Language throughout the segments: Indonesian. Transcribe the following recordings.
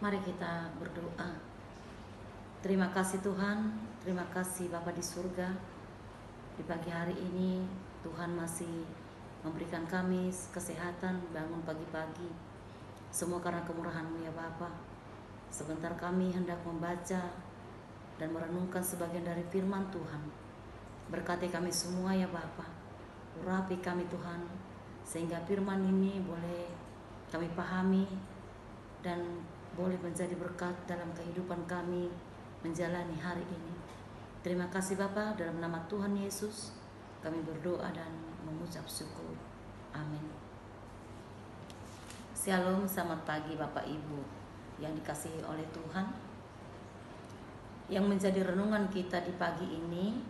Mari kita berdoa. Terima kasih Tuhan, terima kasih Bapa di surga. Di pagi hari ini Tuhan masih memberikan kami kesehatan bangun pagi-pagi. Semua karena kemurahan-Mu ya Bapa. Sebentar kami hendak membaca dan merenungkan sebagian dari firman Tuhan. Berkati kami semua ya Bapa. Urapi kami Tuhan, sehingga firman ini boleh kami pahami dan boleh menjadi berkat dalam kehidupan kami menjalani hari ini. Terima kasih Bapa, dalam nama Tuhan Yesus kami berdoa dan mengucap syukur. Amin. Shalom, selamat pagi Bapak Ibu yang dikasihi oleh Tuhan. Yang menjadi renungan kita di pagi ini,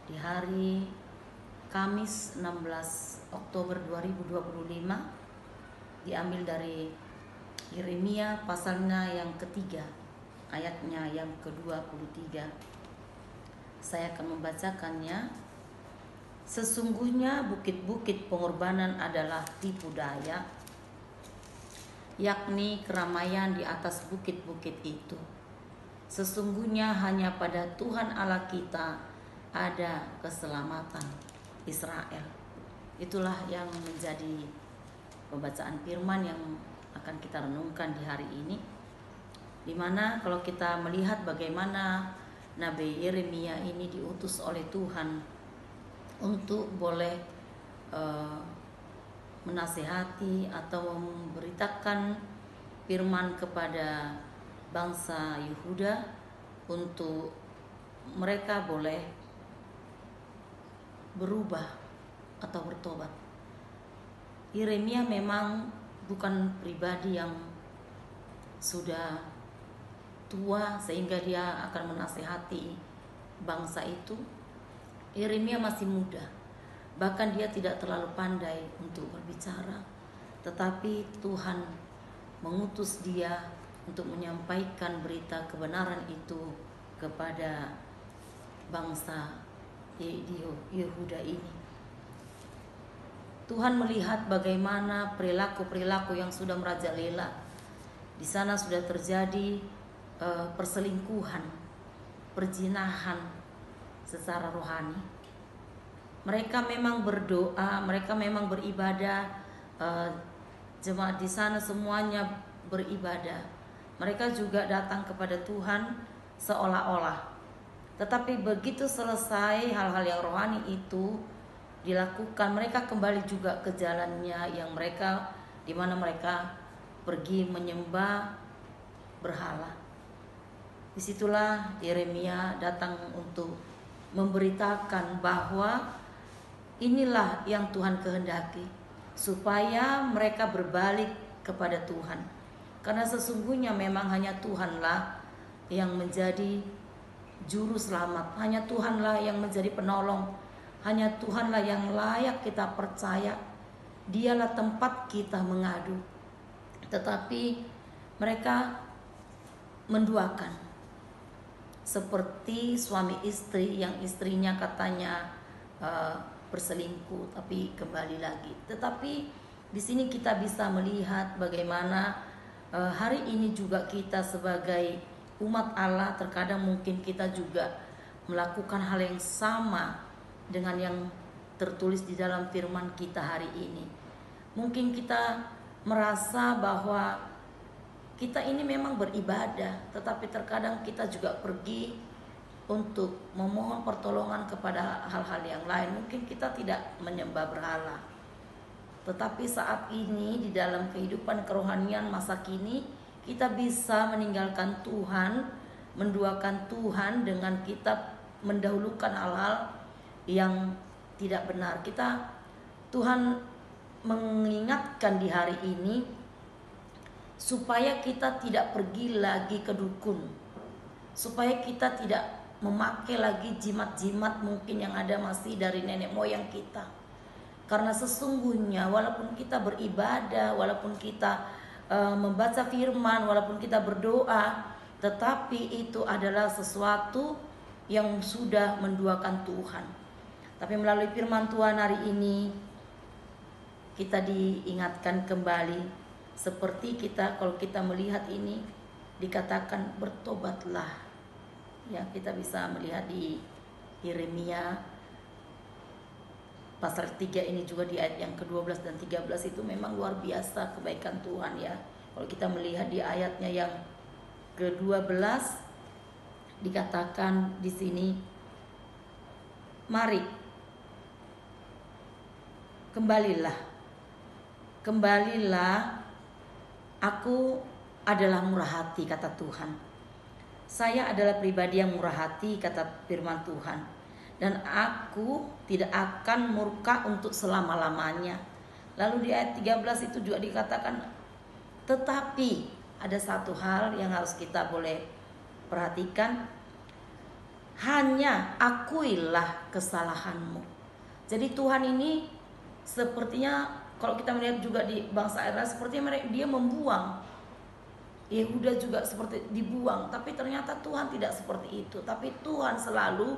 di hari Kamis 16 Oktober 2025, diambil dari Yeremia pasalnya yang ketiga, ayatnya yang ke-23. Saya akan membacakannya. Sesungguhnya bukit-bukit pengorbanan adalah tipu daya, yakni keramaian di atas bukit-bukit itu. Sesungguhnya hanya pada Tuhan Allah kita ada keselamatan Israel. Itulah yang menjadi pembacaan firman yang akan kita renungkan di hari ini, dimana kalau kita melihat bagaimana Nabi Yeremia ini diutus oleh Tuhan untuk boleh menasihati atau memberitakan firman kepada bangsa Yehuda untuk mereka boleh berubah atau bertobat. Yeremia memang bukan pribadi yang sudah tua sehingga dia akan menasihati bangsa itu. Yeremia masih muda, bahkan dia tidak terlalu pandai untuk berbicara, tetapi Tuhan mengutus dia untuk menyampaikan berita kebenaran itu kepada bangsa Yehuda ini. Tuhan melihat bagaimana perilaku-perilaku yang sudah merajalela. Di sana sudah terjadi perselingkuhan, perzinahan secara rohani. Mereka memang berdoa, mereka memang beribadah, jemaat di sana semuanya beribadah. Mereka juga datang kepada Tuhan seolah-olah. Tetapi begitu selesai hal-hal yang rohani itu dilakukan, mereka kembali juga ke jalannya yang mereka, di mana mereka pergi menyembah berhala. Disitulah Yeremia datang untuk memberitakan bahwa inilah yang Tuhan kehendaki, supaya mereka berbalik kepada Tuhan. Karena sesungguhnya memang hanya Tuhanlah yang menjadi juru selamat, hanya Tuhanlah yang menjadi penolong, hanya Tuhanlah yang layak kita percaya. Dialah tempat kita mengadu. Tetapi mereka menduakan, seperti suami istri yang istrinya katanya berselingkuh tapi kembali lagi. Tetapi di sini kita bisa melihat bagaimana hari ini juga kita sebagai umat Allah terkadang mungkin kita juga melakukan hal yang sama dengan yang tertulis di dalam firman kita hari ini. Mungkin kita merasa bahwa kita ini memang beribadah, tetapi terkadang kita juga pergi untuk memohon pertolongan kepada hal-hal yang lain. Mungkin kita tidak menyembah berhala, tetapi saat ini di dalam kehidupan kerohanian masa kini, kita bisa meninggalkan Tuhan, menduakan Tuhan dengan kita mendahulukan hal-hal yang tidak benar. Tuhan mengingatkan di hari ini supaya kita tidak pergi lagi ke dukun, supaya kita tidak memakai lagi jimat-jimat mungkin yang ada masih dari nenek moyang kita. Karena sesungguhnya walaupun kita beribadah, walaupun kita membaca firman, walaupun kita berdoa, tetapi itu adalah sesuatu yang sudah menduakan Tuhan. Tapi melalui firman Tuhan hari ini kita diingatkan kembali, seperti kalau kita melihat ini dikatakan bertobatlah. Ya, kita bisa melihat di Yeremia pasal 3 ini juga di ayat yang ke-12 dan 13 itu memang luar biasa kebaikan Tuhan ya. Kalau kita melihat di ayatnya yang ke-12 dikatakan di sini, mari kembalilah, aku adalah murah hati, kata Tuhan. Saya adalah pribadi yang murah hati, kata firman Tuhan. Dan aku tidak akan murka untuk selama-lamanya. Lalu di ayat 13 itu juga dikatakan, tetapi ada satu hal yang harus kita boleh perhatikan, hanya akuilah kesalahanmu. Jadi Tuhan ini sepertinya, kalau kita melihat juga di bangsa Israel, sepertinya dia membuang. Yehuda juga seperti dibuang, tapi ternyata Tuhan tidak seperti itu. Tapi Tuhan selalu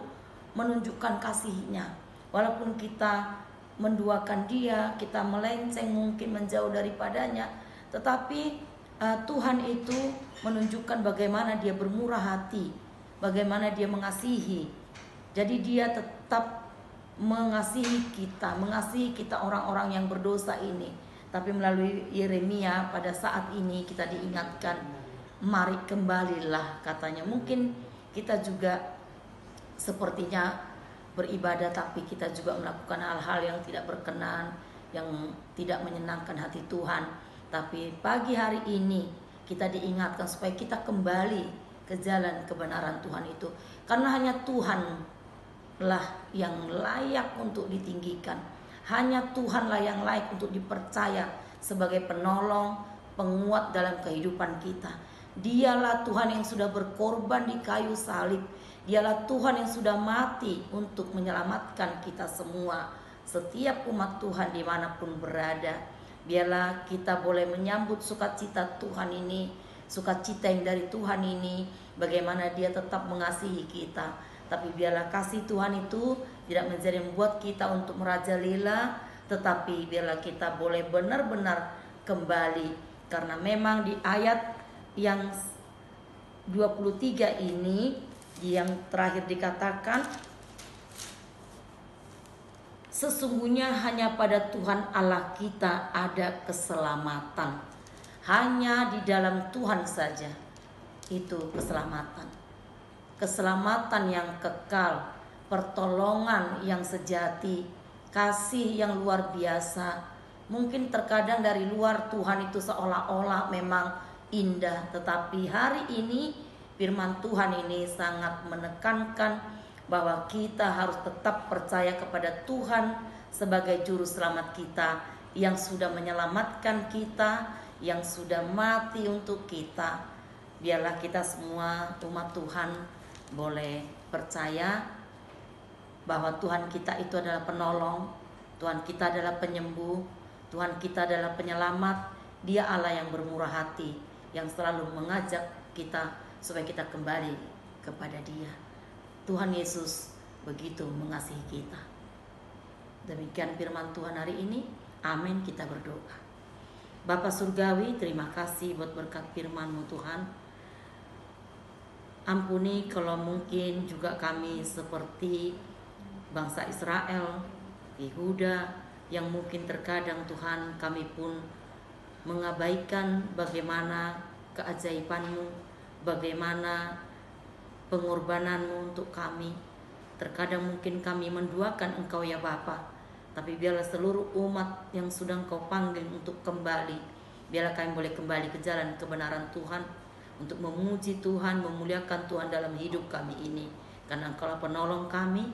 menunjukkan kasih-Nya. Walaupun kita menduakan Dia, kita melenceng mungkin menjauh daripadanya, tetapi Tuhan itu menunjukkan bagaimana Dia bermurah hati, bagaimana Dia mengasihi. Jadi Dia tetap mengasihi kita orang-orang yang berdosa ini. Tapi melalui Yeremia pada saat ini kita diingatkan, mari kembalilah, katanya. Mungkin kita juga sepertinya beribadah, tapi kita juga melakukan hal-hal yang tidak berkenan, yang tidak menyenangkan hati Tuhan. Tapi pagi hari ini kita diingatkan supaya kita kembali ke jalan kebenaran Tuhan itu. Karena hanya Tuhanlah yang layak untuk ditinggikan. Hanya Tuhanlah yang layak untuk dipercaya sebagai penolong, penguat dalam kehidupan kita. Dialah Tuhan yang sudah berkorban di kayu salib. Dialah Tuhan yang sudah mati untuk menyelamatkan kita semua, setiap umat Tuhan dimanapun berada. Biarlah kita boleh menyambut sukacita Tuhan ini, sukacita yang dari Tuhan ini, bagaimana Dia tetap mengasihi kita. Tapi biarlah kasih Tuhan itu tidak menjadi membuat kita untuk merajalela, tetapi biarlah kita boleh benar-benar kembali. Karena memang di ayat yang 23 ini yang terakhir dikatakan, sesungguhnya hanya pada Tuhan Allah kita ada keselamatan. Hanya di dalam Tuhan saja itu keselamatan. Keselamatan yang kekal, pertolongan yang sejati, kasih yang luar biasa. Mungkin terkadang dari luar Tuhan itu seolah-olah memang indah, tetapi hari ini firman Tuhan ini sangat menekankan bahwa kita harus tetap percaya kepada Tuhan sebagai juru selamat kita, yang sudah menyelamatkan kita, yang sudah mati untuk kita. Biarlah kita semua umat Tuhan boleh percaya bahwa Tuhan kita itu adalah penolong, Tuhan kita adalah penyembuh, Tuhan kita adalah penyelamat. Dia Allah yang bermurah hati, yang selalu mengajak kita supaya kita kembali kepada Dia. Tuhan Yesus begitu mengasihi kita. Demikian firman Tuhan hari ini. Amin. Kita berdoa. Bapa Surgawi, terima kasih buat berkat firman-Mu Tuhan. Ampuni kalau mungkin juga kami seperti bangsa Israel, Yehuda, yang mungkin terkadang Tuhan kami pun mengabaikan bagaimana keajaiban-Mu, bagaimana pengorbananmu untuk kami. Terkadang mungkin kami menduakan Engkau ya Bapa, tapi biarlah seluruh umat yang sudah Engkau panggil untuk kembali, biarlah kami boleh kembali ke jalan kebenaran Tuhan, untuk memuji Tuhan, memuliakan Tuhan dalam hidup kami ini. Karena Engkaulah penolong kami,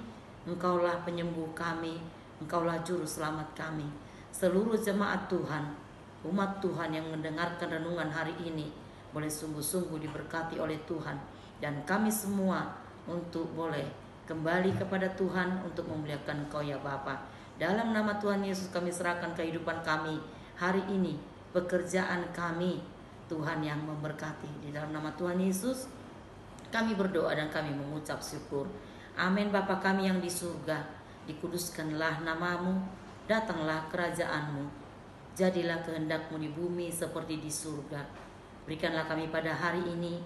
Engkaulah penyembuh kami, Engkaulah juru selamat kami. Seluruh jemaat Tuhan, umat Tuhan yang mendengarkan renungan hari ini, boleh sungguh-sungguh diberkati oleh Tuhan. Dan kami semua untuk boleh kembali kepada Tuhan untuk memuliakan Engkau ya Bapa. Dalam nama Tuhan Yesus kami serahkan kehidupan kami hari ini, pekerjaan kami, Tuhan yang memberkati. Di dalam nama Tuhan Yesus kami berdoa dan kami mengucap syukur. Amin. Bapa kami yang di surga, dikuduskanlah namamu, datanglah kerajaan-Mu, jadilah kehendak-Mu di bumi seperti di surga. Berikanlah kami pada hari ini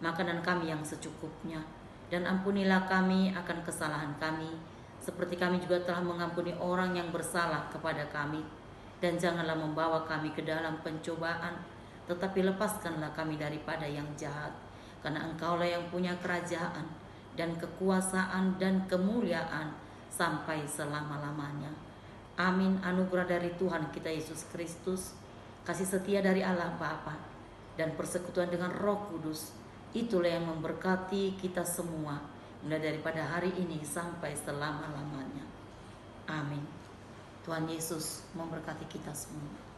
makanan kami yang secukupnya, dan ampunilah kami akan kesalahan kami, seperti kami juga telah mengampuni orang yang bersalah kepada kami. Dan janganlah membawa kami ke dalam pencobaan, tetapi lepaskanlah kami daripada yang jahat. Karena Engkaulah yang punya kerajaan dan kekuasaan dan kemuliaan sampai selama-lamanya. Amin. Anugerah dari Tuhan kita Yesus Kristus, kasih setia dari Allah Bapa, dan persekutuan dengan Roh Kudus, itulah yang memberkati kita semua, mulai daripada hari ini sampai selama-lamanya. Amin. Tuhan Yesus memberkati kita semua.